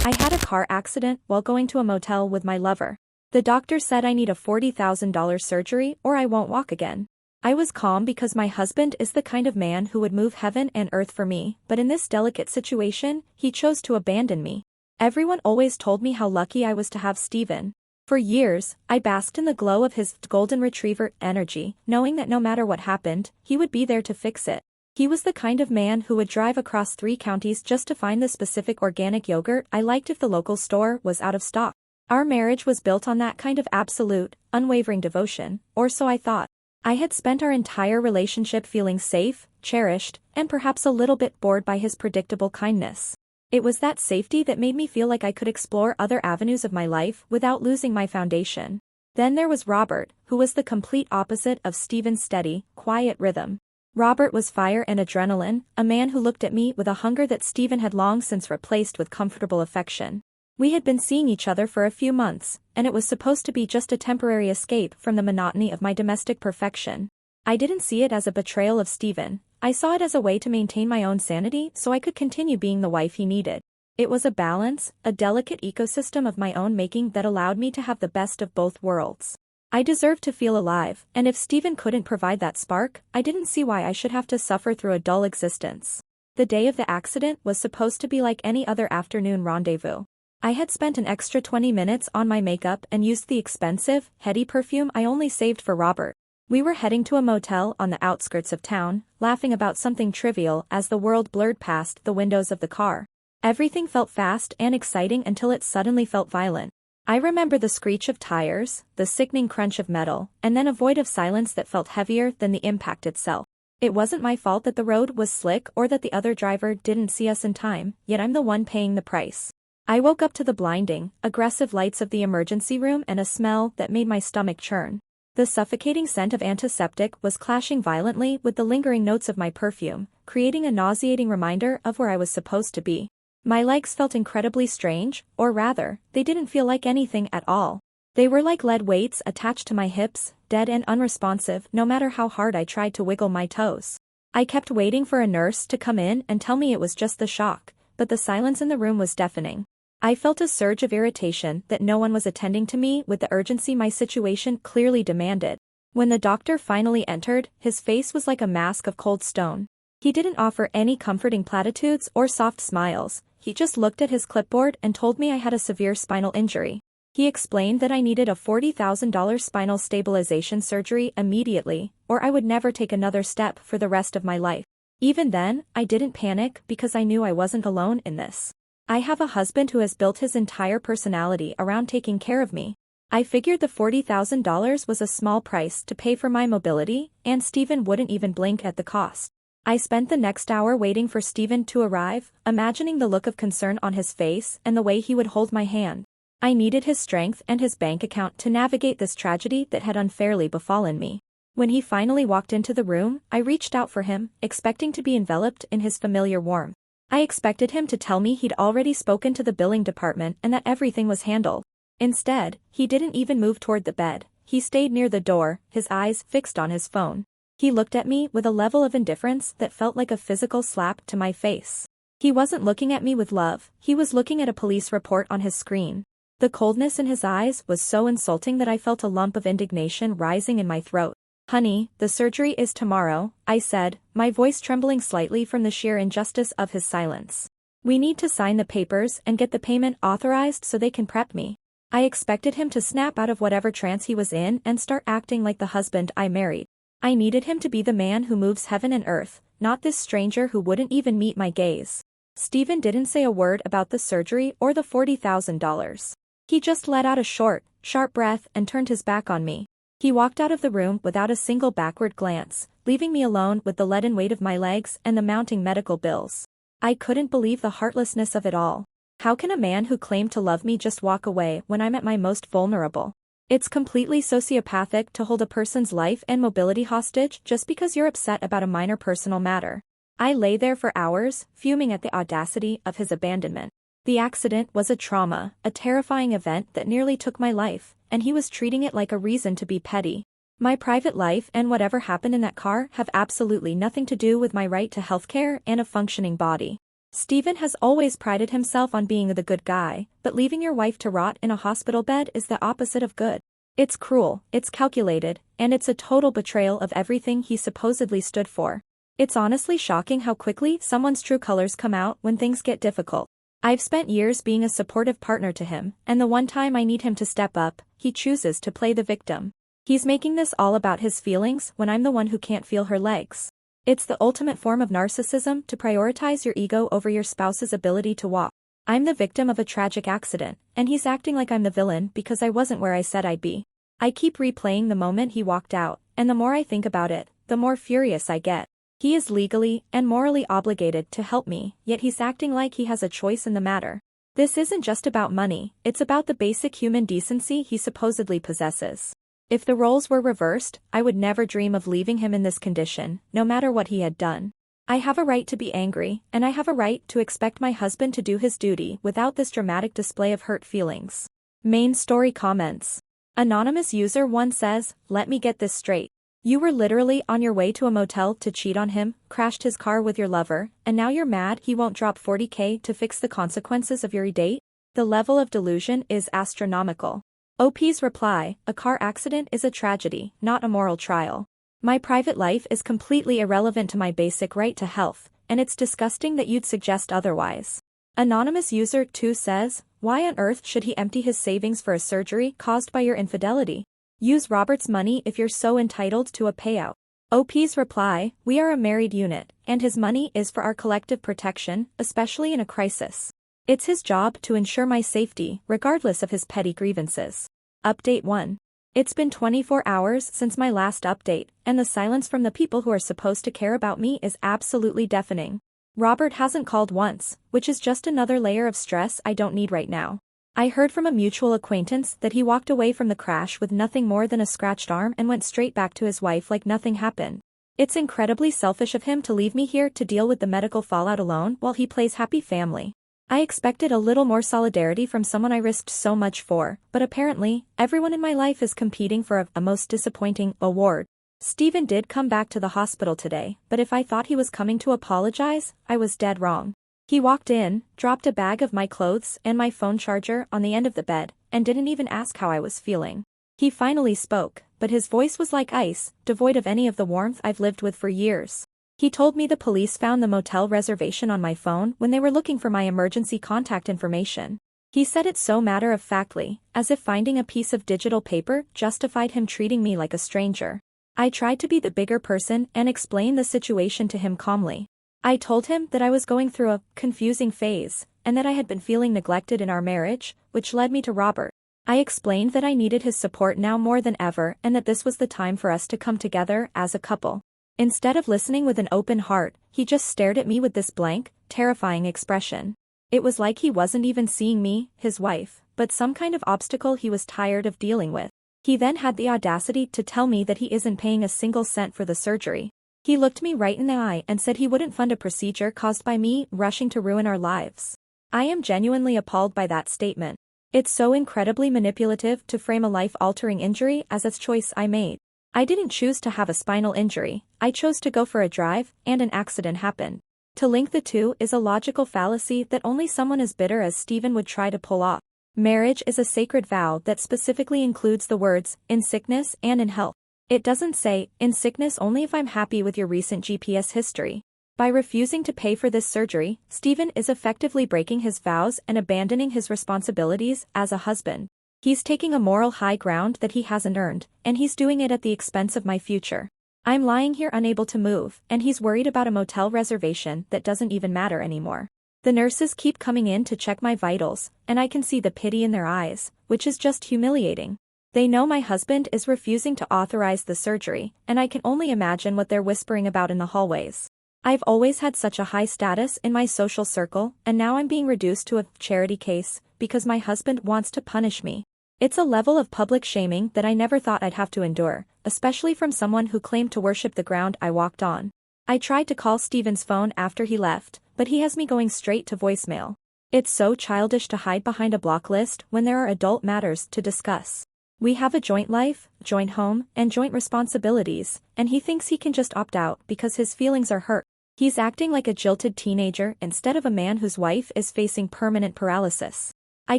I had a car accident while going to a motel with my lover. The doctor said I need a $40,000 surgery or I won't walk again. I was calm because my husband is the kind of man who would move heaven and earth for me, but in this delicate situation, he chose to abandon me. Everyone always told me how lucky I was to have Steven. For years, I basked in the glow of his golden retriever energy, knowing that no matter what happened, he would be there to fix it. He was the kind of man who would drive across 3 counties just to find the specific organic yogurt I liked if the local store was out of stock. Our marriage was built on that kind of absolute, unwavering devotion, or so I thought. I had spent our entire relationship feeling safe, cherished, and perhaps a little bit bored by his predictable kindness. It was that safety that made me feel like I could explore other avenues of my life without losing my foundation. Then there was Robert, who was the complete opposite of Steven's steady, quiet rhythm. Robert was fire and adrenaline, a man who looked at me with a hunger that Steven had long since replaced with comfortable affection. We had been seeing each other for a few months, and it was supposed to be just a temporary escape from the monotony of my domestic perfection. I didn't see it as a betrayal of Steven. I saw it as a way to maintain my own sanity so I could continue being the wife he needed. It was a balance, a delicate ecosystem of my own making that allowed me to have the best of both worlds. I deserved to feel alive, and if Steven couldn't provide that spark, I didn't see why I should have to suffer through a dull existence. The day of the accident was supposed to be like any other afternoon rendezvous. I had spent an extra 20 minutes on my makeup and used the expensive, heady perfume I only saved for Robert. We were heading to a motel on the outskirts of town, laughing about something trivial as the world blurred past the windows of the car. Everything felt fast and exciting until it suddenly felt violent. I remember the screech of tires, the sickening crunch of metal, and then a void of silence that felt heavier than the impact itself. It wasn't my fault that the road was slick or that the other driver didn't see us in time, yet I'm the one paying the price. I woke up to the blinding, aggressive lights of the emergency room and a smell that made my stomach churn. The suffocating scent of antiseptic was clashing violently with the lingering notes of my perfume, creating a nauseating reminder of where I was supposed to be. My legs felt incredibly strange, or rather, they didn't feel like anything at all. They were like lead weights attached to my hips, dead and unresponsive no matter how hard I tried to wiggle my toes. I kept waiting for a nurse to come in and tell me it was just the shock, but the silence in the room was deafening. I felt a surge of irritation that no one was attending to me with the urgency my situation clearly demanded. When the doctor finally entered, his face was like a mask of cold stone. He didn't offer any comforting platitudes or soft smiles, he just looked at his clipboard and told me I had a severe spinal injury. He explained that I needed a $40,000 spinal stabilization surgery immediately, or I would never take another step for the rest of my life. Even then, I didn't panic because I knew I wasn't alone in this. I have a husband who has built his entire personality around taking care of me. I figured the $40,000 was a small price to pay for my mobility, and Steven wouldn't even blink at the cost. I spent the next hour waiting for Steven to arrive, imagining the look of concern on his face and the way he would hold my hand. I needed his strength and his bank account to navigate this tragedy that had unfairly befallen me. When he finally walked into the room, I reached out for him, expecting to be enveloped in his familiar warmth. I expected him to tell me he'd already spoken to the billing department and that everything was handled. Instead, he didn't even move toward the bed. He stayed near the door, his eyes fixed on his phone. He looked at me with a level of indifference that felt like a physical slap to my face. He wasn't looking at me with love, he was looking at a police report on his screen. The coldness in his eyes was so insulting that I felt a lump of indignation rising in my throat. "Honey, the surgery is tomorrow," I said, my voice trembling slightly from the sheer injustice of his silence. "We need to sign the papers and get the payment authorized so they can prep me." I expected him to snap out of whatever trance he was in and start acting like the husband I married. I needed him to be the man who moves heaven and earth, not this stranger who wouldn't even meet my gaze. Steven didn't say a word about the surgery or the $40,000. He just let out a short, sharp breath and turned his back on me. He walked out of the room without a single backward glance, leaving me alone with the leaden weight of my legs and the mounting medical bills. I couldn't believe the heartlessness of it all. How can a man who claimed to love me just walk away when I'm at my most vulnerable? It's completely sociopathic to hold a person's life and mobility hostage just because you're upset about a minor personal matter. I lay there for hours, fuming at the audacity of his abandonment. The accident was a trauma, a terrifying event that nearly took my life, and he was treating it like a reason to be petty. My private life and whatever happened in that car have absolutely nothing to do with my right to healthcare and a functioning body. Steven has always prided himself on being the good guy, but leaving your wife to rot in a hospital bed is the opposite of good. It's cruel, it's calculated, and it's a total betrayal of everything he supposedly stood for. It's honestly shocking how quickly someone's true colors come out when things get difficult. I've spent years being a supportive partner to him, and the one time I need him to step up, he chooses to play the victim. He's making this all about his feelings when I'm the one who can't feel her legs. It's the ultimate form of narcissism to prioritize your ego over your spouse's ability to walk. I'm the victim of a tragic accident, and he's acting like I'm the villain because I wasn't where I said I'd be. I keep replaying the moment he walked out, and the more I think about it, the more furious I get. He is legally and morally obligated to help me, yet he's acting like he has a choice in the matter. This isn't just about money, it's about the basic human decency he supposedly possesses. If the roles were reversed, I would never dream of leaving him in this condition, no matter what he had done. I have a right to be angry, and I have a right to expect my husband to do his duty without this dramatic display of hurt feelings. Main story comments. Anonymous user 1 says, "Let me get this straight. You were literally on your way to a motel to cheat on him, crashed his car with your lover, and now you're mad he won't drop $40K to fix the consequences of your date? The level of delusion is astronomical." OP's reply, "A car accident is a tragedy, not a moral trial. My private life is completely irrelevant to my basic right to health, and it's disgusting that you'd suggest otherwise." Anonymous user 2 says, "Why on earth should he empty his savings for a surgery caused by your infidelity? Use Robert's money if you're so entitled to a payout." OP's reply, "We are a married unit, and his money is for our collective protection, especially in a crisis. It's his job to ensure my safety, regardless of his petty grievances." Update 1. It's been 24 hours since my last update, and the silence from the people who are supposed to care about me is absolutely deafening. Robert hasn't called once, which is just another layer of stress I don't need right now. I heard from a mutual acquaintance that he walked away from the crash with nothing more than a scratched arm and went straight back to his wife like nothing happened. It's incredibly selfish of him to leave me here to deal with the medical fallout alone while he plays happy family. I expected a little more solidarity from someone I risked so much for, but apparently, everyone in my life is competing for a most disappointing award. Steven did come back to the hospital today, but if I thought he was coming to apologize, I was dead wrong. He walked in, dropped a bag of my clothes and my phone charger on the end of the bed, and didn't even ask how I was feeling. He finally spoke, but his voice was like ice, devoid of any of the warmth I've lived with for years. He told me the police found the motel reservation on my phone when they were looking for my emergency contact information. He said it so matter-of-factly, as if finding a piece of digital paper justified him treating me like a stranger. I tried to be the bigger person and explain the situation to him calmly. I told him that I was going through a confusing phase, and that I had been feeling neglected in our marriage, which led me to Robert. I explained that I needed his support now more than ever and that this was the time for us to come together as a couple. Instead of listening with an open heart, he just stared at me with this blank, terrifying expression. It was like he wasn't even seeing me, his wife, but some kind of obstacle he was tired of dealing with. He then had the audacity to tell me that he isn't paying a single cent for the surgery. He looked me right in the eye and said he wouldn't fund a procedure caused by me rushing to ruin our lives. I am genuinely appalled by that statement. It's so incredibly manipulative to frame a life-altering injury as a choice I made. I didn't choose to have a spinal injury, I chose to go for a drive, and an accident happened. To link the two is a logical fallacy that only someone as bitter as Steven would try to pull off. Marriage is a sacred vow that specifically includes the words, "in sickness and in health." It doesn't say, "in sickness only if I'm happy with your recent GPS history." By refusing to pay for this surgery, Steven is effectively breaking his vows and abandoning his responsibilities as a husband. He's taking a moral high ground that he hasn't earned, and he's doing it at the expense of my future. I'm lying here unable to move, and he's worried about a motel reservation that doesn't even matter anymore. The nurses keep coming in to check my vitals, and I can see the pity in their eyes, which is just humiliating. They know my husband is refusing to authorize the surgery, and I can only imagine what they're whispering about in the hallways. I've always had such a high status in my social circle, and now I'm being reduced to a charity case because my husband wants to punish me. It's a level of public shaming that I never thought I'd have to endure, especially from someone who claimed to worship the ground I walked on. I tried to call Steven's phone after he left, but he has me going straight to voicemail. It's so childish to hide behind a block list when there are adult matters to discuss. We have a joint life, joint home, and joint responsibilities, and he thinks he can just opt out because his feelings are hurt. He's acting like a jilted teenager instead of a man whose wife is facing permanent paralysis. I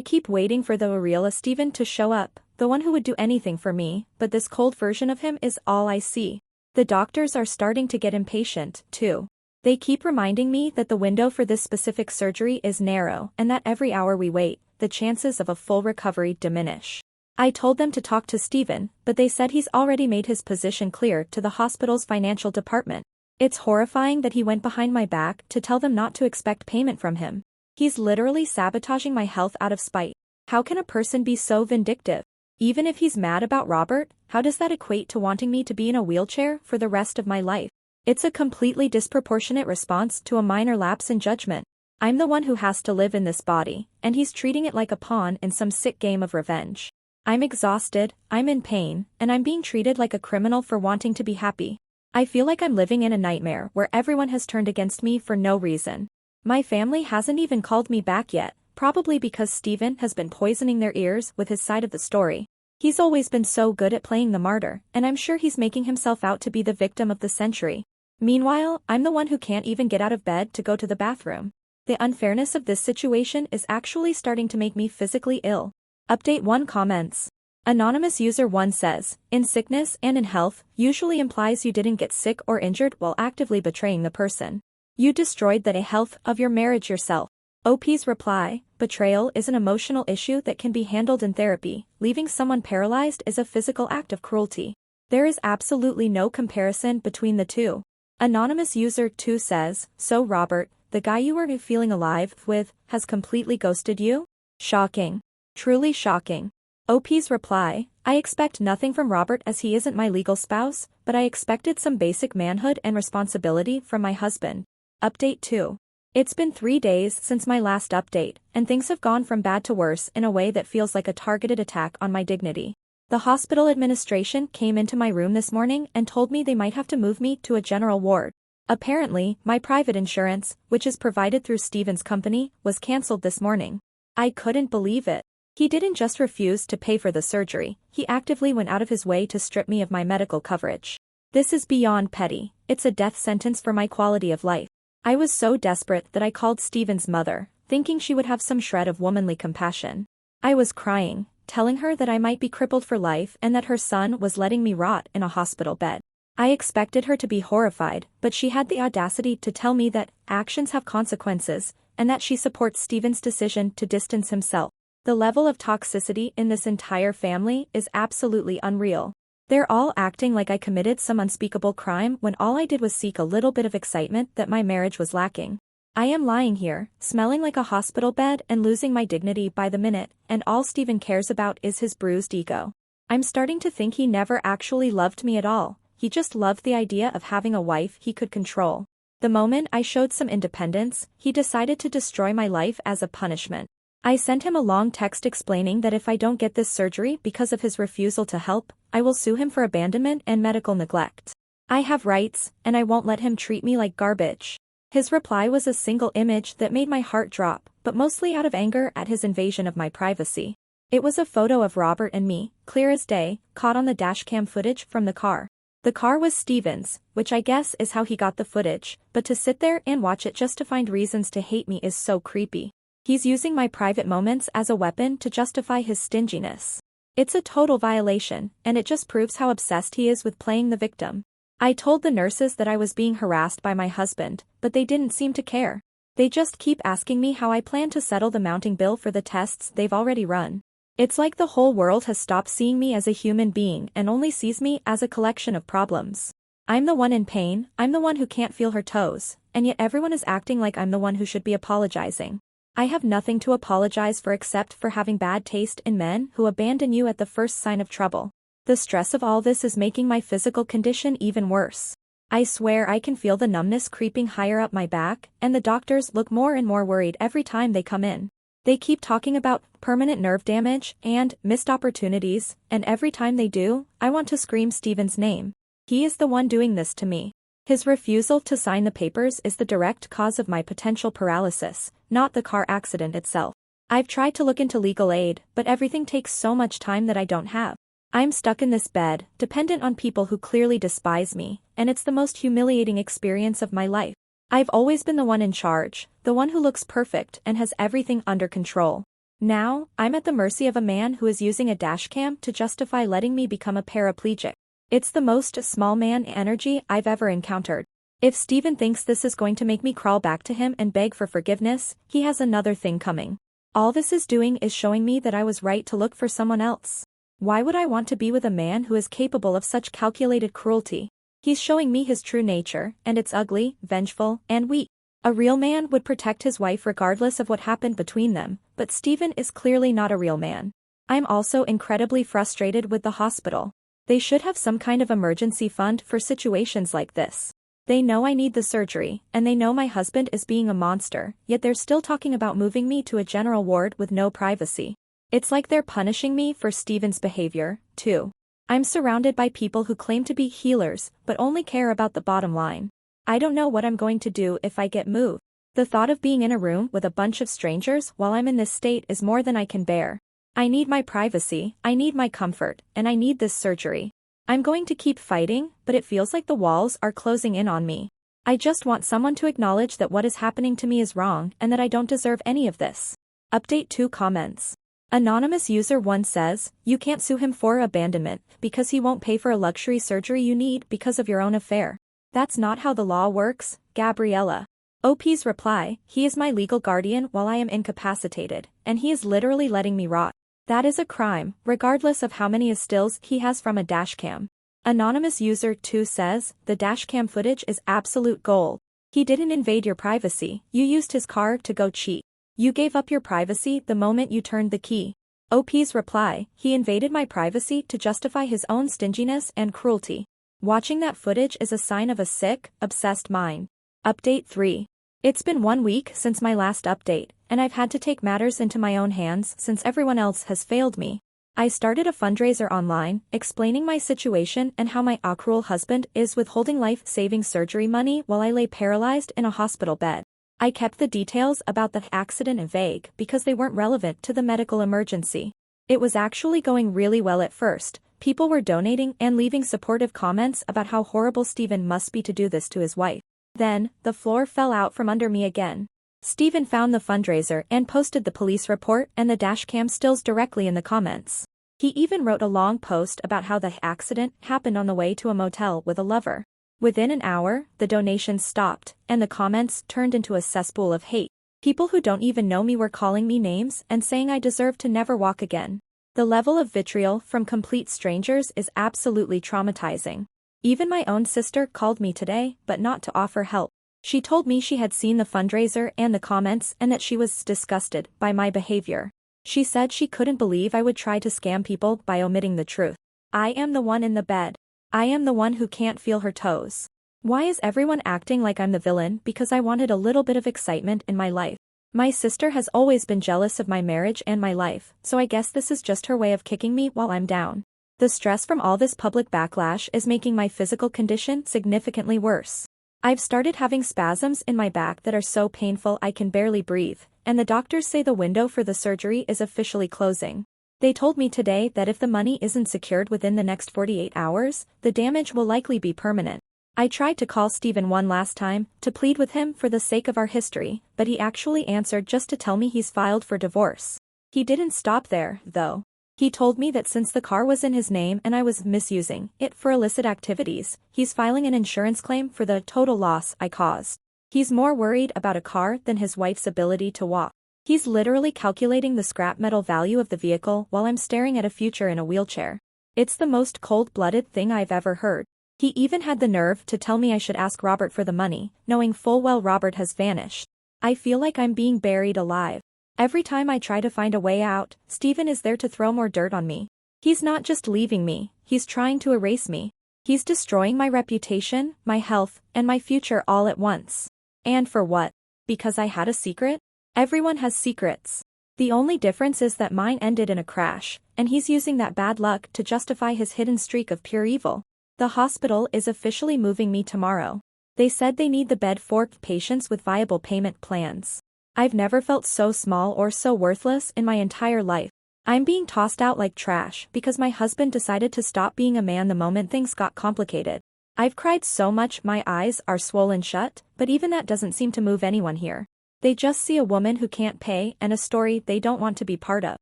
keep waiting for the real Steven to show up, the one who would do anything for me, but this cold version of him is all I see. The doctors are starting to get impatient, too. They keep reminding me that the window for this specific surgery is narrow and that every hour we wait, the chances of a full recovery diminish. I told them to talk to Steven, but they said he's already made his position clear to the hospital's financial department. It's horrifying that he went behind my back to tell them not to expect payment from him. He's literally sabotaging my health out of spite. How can a person be so vindictive? Even if he's mad about Robert, how does that equate to wanting me to be in a wheelchair for the rest of my life? It's a completely disproportionate response to a minor lapse in judgment. I'm the one who has to live in this body, and he's treating it like a pawn in some sick game of revenge. I'm exhausted, I'm in pain, and I'm being treated like a criminal for wanting to be happy. I feel like I'm living in a nightmare where everyone has turned against me for no reason. My family hasn't even called me back yet, probably because Steven has been poisoning their ears with his side of the story. He's always been so good at playing the martyr, and I'm sure he's making himself out to be the victim of the century. Meanwhile, I'm the one who can't even get out of bed to go to the bathroom. The unfairness of this situation is actually starting to make me physically ill. Update 1 comments. Anonymous user 1 says, in sickness and in health, usually implies you didn't get sick or injured while actively betraying the person. You destroyed the health of your marriage yourself. OP's reply, betrayal is an emotional issue that can be handled in therapy. Leaving someone paralyzed is a physical act of cruelty. There is absolutely no comparison between the two. Anonymous user 2 says, so Robert, the guy you were feeling alive with, has completely ghosted you? Shocking. Truly shocking. OP's reply, I expect nothing from Robert as he isn't my legal spouse, but I expected some basic manhood and responsibility from my husband. Update 2. It's been 3 days since my last update, and things have gone from bad to worse in a way that feels like a targeted attack on my dignity. The hospital administration came into my room this morning and told me they might have to move me to a general ward. Apparently, my private insurance, which is provided through Steven's company, was cancelled this morning. I couldn't believe it. He didn't just refuse to pay for the surgery, he actively went out of his way to strip me of my medical coverage. This is beyond petty, it's a death sentence for my quality of life. I was so desperate that I called Steven's mother, thinking she would have some shred of womanly compassion. I was crying, telling her that I might be crippled for life and that her son was letting me rot in a hospital bed. I expected her to be horrified, but she had the audacity to tell me that actions have consequences, and that she supports Steven's decision to distance himself. The level of toxicity in this entire family is absolutely unreal. They're all acting like I committed some unspeakable crime when all I did was seek a little bit of excitement that my marriage was lacking. I am lying here, smelling like a hospital bed and losing my dignity by the minute, and all Steven cares about is his bruised ego. I'm starting to think he never actually loved me at all, he just loved the idea of having a wife he could control. The moment I showed some independence, he decided to destroy my life as a punishment. I sent him a long text explaining that if I don't get this surgery because of his refusal to help, I will sue him for abandonment and medical neglect. I have rights, and I won't let him treat me like garbage. His reply was a single image that made my heart drop, but mostly out of anger at his invasion of my privacy. It was a photo of Robert and me, clear as day, caught on the dashcam footage from the car. The car was Steven's, which I guess is how he got the footage, but to sit there and watch it just to find reasons to hate me is so creepy. He's using my private moments as a weapon to justify his stinginess. It's a total violation, and it just proves how obsessed he is with playing the victim. I told the nurses that I was being harassed by my husband, but they didn't seem to care. They just keep asking me how I plan to settle the mounting bill for the tests they've already run. It's like the whole world has stopped seeing me as a human being and only sees me as a collection of problems. I'm the one in pain, I'm the one who can't feel her toes, and yet everyone is acting like I'm the one who should be apologizing. I have nothing to apologize for except for having bad taste in men who abandon you at the first sign of trouble. The stress of all this is making my physical condition even worse. I swear I can feel the numbness creeping higher up my back, and the doctors look more and more worried every time they come in. They keep talking about permanent nerve damage and missed opportunities, and every time they do, I want to scream Steven's name. He is the one doing this to me. His refusal to sign the papers is the direct cause of my potential paralysis, not the car accident itself. I've tried to look into legal aid, but everything takes so much time that I don't have. I'm stuck in this bed, dependent on people who clearly despise me, and it's the most humiliating experience of my life. I've always been the one in charge, the one who looks perfect and has everything under control. Now, I'm at the mercy of a man who is using a dashcam to justify letting me become a paraplegic. It's the most small man energy I've ever encountered. If Steven thinks this is going to make me crawl back to him and beg for forgiveness, he has another thing coming. All this is doing is showing me that I was right to look for someone else. Why would I want to be with a man who is capable of such calculated cruelty? He's showing me his true nature, and it's ugly, vengeful, and weak. A real man would protect his wife regardless of what happened between them, but Steven is clearly not a real man. I'm also incredibly frustrated with the hospital. They should have some kind of emergency fund for situations like this. They know I need the surgery, and they know my husband is being a monster, yet they're still talking about moving me to a general ward with no privacy. It's like they're punishing me for Steven's behavior, too. I'm surrounded by people who claim to be healers, but only care about the bottom line. I don't know what I'm going to do if I get moved. The thought of being in a room with a bunch of strangers while I'm in this state is more than I can bear. I need my privacy, I need my comfort, and I need this surgery. I'm going to keep fighting, but it feels like the walls are closing in on me. I just want someone to acknowledge that what is happening to me is wrong and that I don't deserve any of this. Update 2 comments. Anonymous user 1 says, you can't sue him for abandonment because he won't pay for a luxury surgery you need because of your own affair. That's not how the law works, Gabriella. OP's reply, he is my legal guardian while I am incapacitated, and he is literally letting me rot. That is a crime, regardless of how many stills he has from a dashcam. Anonymous user 2 says, the dashcam footage is absolute gold. He didn't invade your privacy, you used his car to go cheat. You gave up your privacy the moment you turned the key. OP's reply, he invaded my privacy to justify his own stinginess and cruelty. Watching that footage is a sign of a sick, obsessed mind. Update 3. It's been 1 week since my last update, and I've had to take matters into my own hands since everyone else has failed me. I started a fundraiser online, explaining my situation and how my cruel husband is withholding life-saving surgery money while I lay paralyzed in a hospital bed. I kept the details about the accident vague because they weren't relevant to the medical emergency. It was actually going really well at first. People were donating and leaving supportive comments about how horrible Steven must be to do this to his wife. Then, the floor fell out from under me again. Steven found the fundraiser and posted the police report and the dashcam stills directly in the comments. He even wrote a long post about how the accident happened on the way to a motel with a lover. Within an hour, the donations stopped, and the comments turned into a cesspool of hate. People who don't even know me were calling me names and saying I deserve to never walk again. The level of vitriol from complete strangers is absolutely traumatizing. Even my own sister called me today, but not to offer help. She told me she had seen the fundraiser and the comments and that she was disgusted by my behavior. She said she couldn't believe I would try to scam people by omitting the truth. I am the one in the bed. I am the one who can't feel her toes. Why is everyone acting like I'm the villain because I wanted a little bit of excitement in my life? My sister has always been jealous of my marriage and my life, so I guess this is just her way of kicking me while I'm down. The stress from all this public backlash is making my physical condition significantly worse. I've started having spasms in my back that are so painful I can barely breathe, and the doctors say the window for the surgery is officially closing. They told me today that if the money isn't secured within the next 48 hours, the damage will likely be permanent. I tried to call Steven one last time, to plead with him for the sake of our history, but he actually answered just to tell me he's filed for divorce. He didn't stop there, though. He told me that since the car was in his name and I was misusing it for illicit activities, he's filing an insurance claim for the total loss I caused. He's more worried about a car than his wife's ability to walk. He's literally calculating the scrap metal value of the vehicle while I'm staring at a future in a wheelchair. It's the most cold-blooded thing I've ever heard. He even had the nerve to tell me I should ask Robert for the money, knowing full well Robert has vanished. I feel like I'm being buried alive. Every time I try to find a way out, Steven is there to throw more dirt on me. He's not just leaving me, he's trying to erase me. He's destroying my reputation, my health, and my future all at once. And for what? Because I had a secret? Everyone has secrets. The only difference is that mine ended in a crash, and he's using that bad luck to justify his hidden streak of pure evil. The hospital is officially moving me tomorrow. They said they need the bed for patients with viable payment plans. I've never felt so small or so worthless in my entire life. I'm being tossed out like trash because my husband decided to stop being a man the moment things got complicated. I've cried so much my eyes are swollen shut, but even that doesn't seem to move anyone here. They just see a woman who can't pay and a story they don't want to be part of.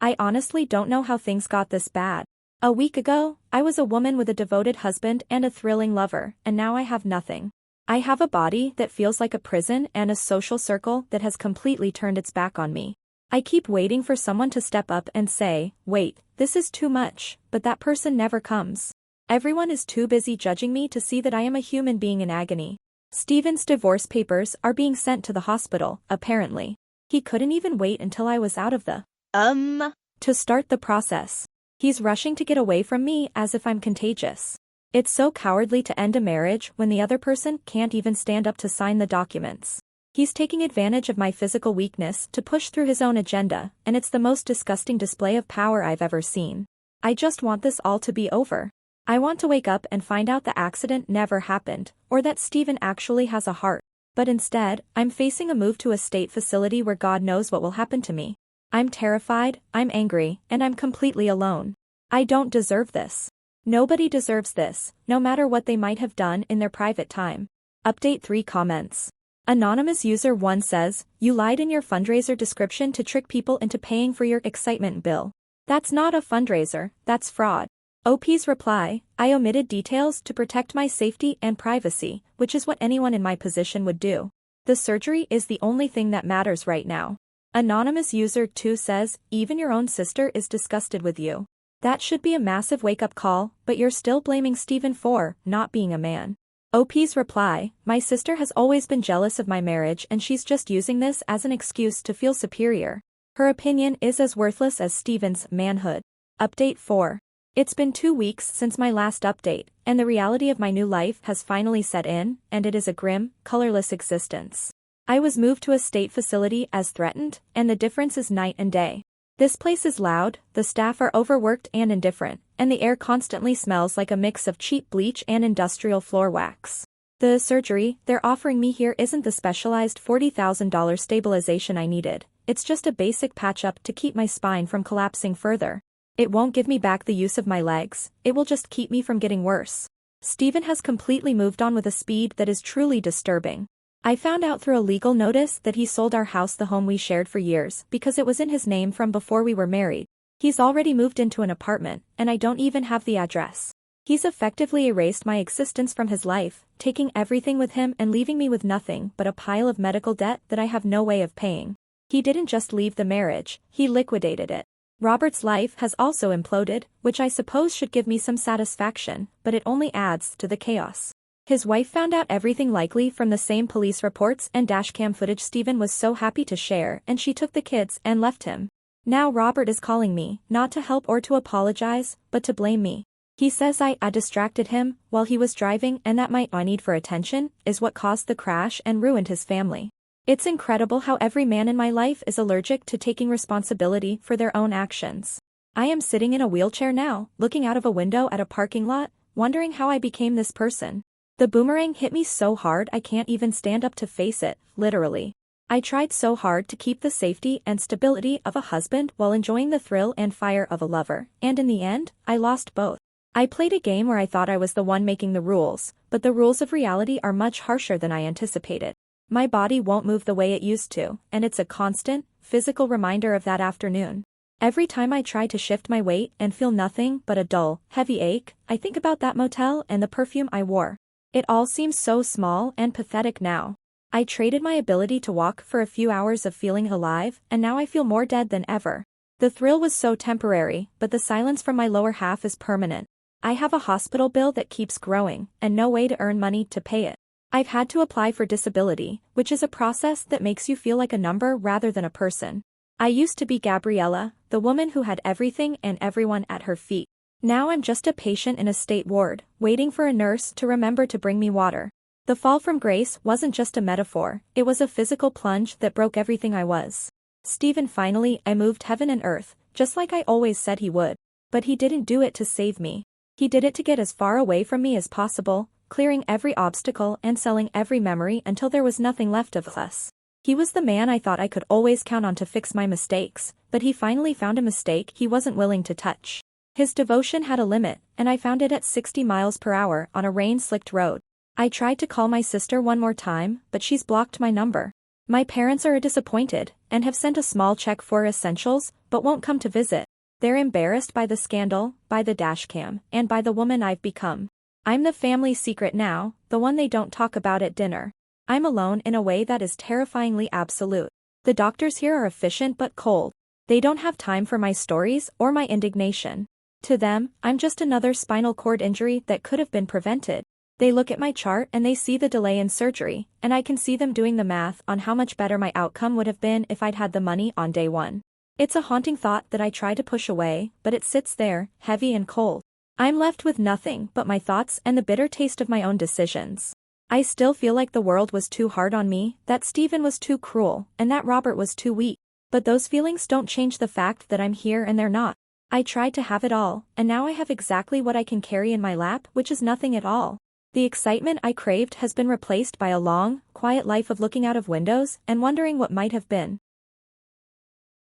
I honestly don't know how things got this bad. A week ago, I was a woman with a devoted husband and a thrilling lover, and now I have nothing. I have a body that feels like a prison and a social circle that has completely turned its back on me. I keep waiting for someone to step up and say, wait, this is too much, but that person never comes. Everyone is too busy judging me to see that I am a human being in agony. Stephen's divorce papers are being sent to the hospital, apparently. He couldn't even wait until I was out of the to start the process. He's rushing to get away from me as if I'm contagious. It's so cowardly to end a marriage when the other person can't even stand up to sign the documents. He's taking advantage of my physical weakness to push through his own agenda, and it's the most disgusting display of power I've ever seen. I just want this all to be over. I want to wake up and find out the accident never happened, or that Stephen actually has a heart. But instead, I'm facing a move to a state facility where God knows what will happen to me. I'm terrified, I'm angry, and I'm completely alone. I don't deserve this. Nobody deserves this, no matter what they might have done in their private time. Update 3 comments. Anonymous user 1 says, you lied in your fundraiser description to trick people into paying for your excitement bill. That's not a fundraiser, that's fraud. OP's reply, I omitted details to protect my safety and privacy, which is what anyone in my position would do. The surgery is the only thing that matters right now. Anonymous user 2 says, even your own sister is disgusted with you. That should be a massive wake-up call, but you're still blaming Stephen for not being a man. OP's reply, my sister has always been jealous of my marriage and she's just using this as an excuse to feel superior. Her opinion is as worthless as Stephen's manhood. Update 4. It's been 2 weeks since my last update, and the reality of my new life has finally set in, and it is a grim, colorless existence. I was moved to a state facility as threatened, and the difference is night and day. This place is loud, the staff are overworked and indifferent, and the air constantly smells like a mix of cheap bleach and industrial floor wax. The surgery they're offering me here isn't the specialized $40,000 stabilization I needed, it's just a basic patch-up to keep my spine from collapsing further. It won't give me back the use of my legs, it will just keep me from getting worse. Stephen has completely moved on with a speed that is truly disturbing. I found out through a legal notice that he sold our house, the home we shared for years, because it was in his name from before we were married. He's already moved into an apartment, and I don't even have the address. He's effectively erased my existence from his life, taking everything with him and leaving me with nothing but a pile of medical debt that I have no way of paying. He didn't just leave the marriage, he liquidated it. Robert's life has also imploded, which I suppose should give me some satisfaction, but it only adds to the chaos. His wife found out everything, likely from the same police reports and dashcam footage Stephen was so happy to share, and she took the kids and left him. Now Robert is calling me, not to help or to apologize, but to blame me. He says I distracted him while he was driving and that my need for attention is what caused the crash and ruined his family. It's incredible how every man in my life is allergic to taking responsibility for their own actions. I am sitting in a wheelchair now, looking out of a window at a parking lot, wondering how I became this person. The boomerang hit me so hard I can't even stand up to face it, literally. I tried so hard to keep the safety and stability of a husband while enjoying the thrill and fire of a lover, and in the end, I lost both. I played a game where I thought I was the one making the rules, but the rules of reality are much harsher than I anticipated. My body won't move the way it used to, and it's a constant, physical reminder of that afternoon. Every time I try to shift my weight and feel nothing but a dull, heavy ache, I think about that motel and the perfume I wore. It all seems so small and pathetic now. I traded my ability to walk for a few hours of feeling alive, and now I feel more dead than ever. The thrill was so temporary, but the silence from my lower half is permanent. I have a hospital bill that keeps growing, and no way to earn money to pay it. I've had to apply for disability, which is a process that makes you feel like a number rather than a person. I used to be Gabriella, the woman who had everything and everyone at her feet. Now I'm just a patient in a state ward, waiting for a nurse to remember to bring me water. The fall from grace wasn't just a metaphor, it was a physical plunge that broke everything I was. Stephen, finally, I moved heaven and earth, just like I always said he would. But he didn't do it to save me. He did it to get as far away from me as possible, clearing every obstacle and selling every memory until there was nothing left of us. He was the man I thought I could always count on to fix my mistakes, but he finally found a mistake he wasn't willing to touch. His devotion had a limit, and I found it at 60 miles per hour on a rain-slicked road. I tried to call my sister one more time, but she's blocked my number. My parents are disappointed, and have sent a small check for essentials, but won't come to visit. They're embarrassed by the scandal, by the dashcam, and by the woman I've become. I'm the family secret now, the one they don't talk about at dinner. I'm alone in a way that is terrifyingly absolute. The doctors here are efficient but cold. They don't have time for my stories or my indignation. To them, I'm just another spinal cord injury that could have been prevented. They look at my chart and they see the delay in surgery, and I can see them doing the math on how much better my outcome would have been if I'd had the money on day one. It's a haunting thought that I try to push away, but it sits there, heavy and cold. I'm left with nothing but my thoughts and the bitter taste of my own decisions. I still feel like the world was too hard on me, that Stephen was too cruel, and that Robert was too weak. But those feelings don't change the fact that I'm here and they're not. I tried to have it all, and now I have exactly what I can carry in my lap, which is nothing at all. The excitement I craved has been replaced by a long, quiet life of looking out of windows and wondering what might have been.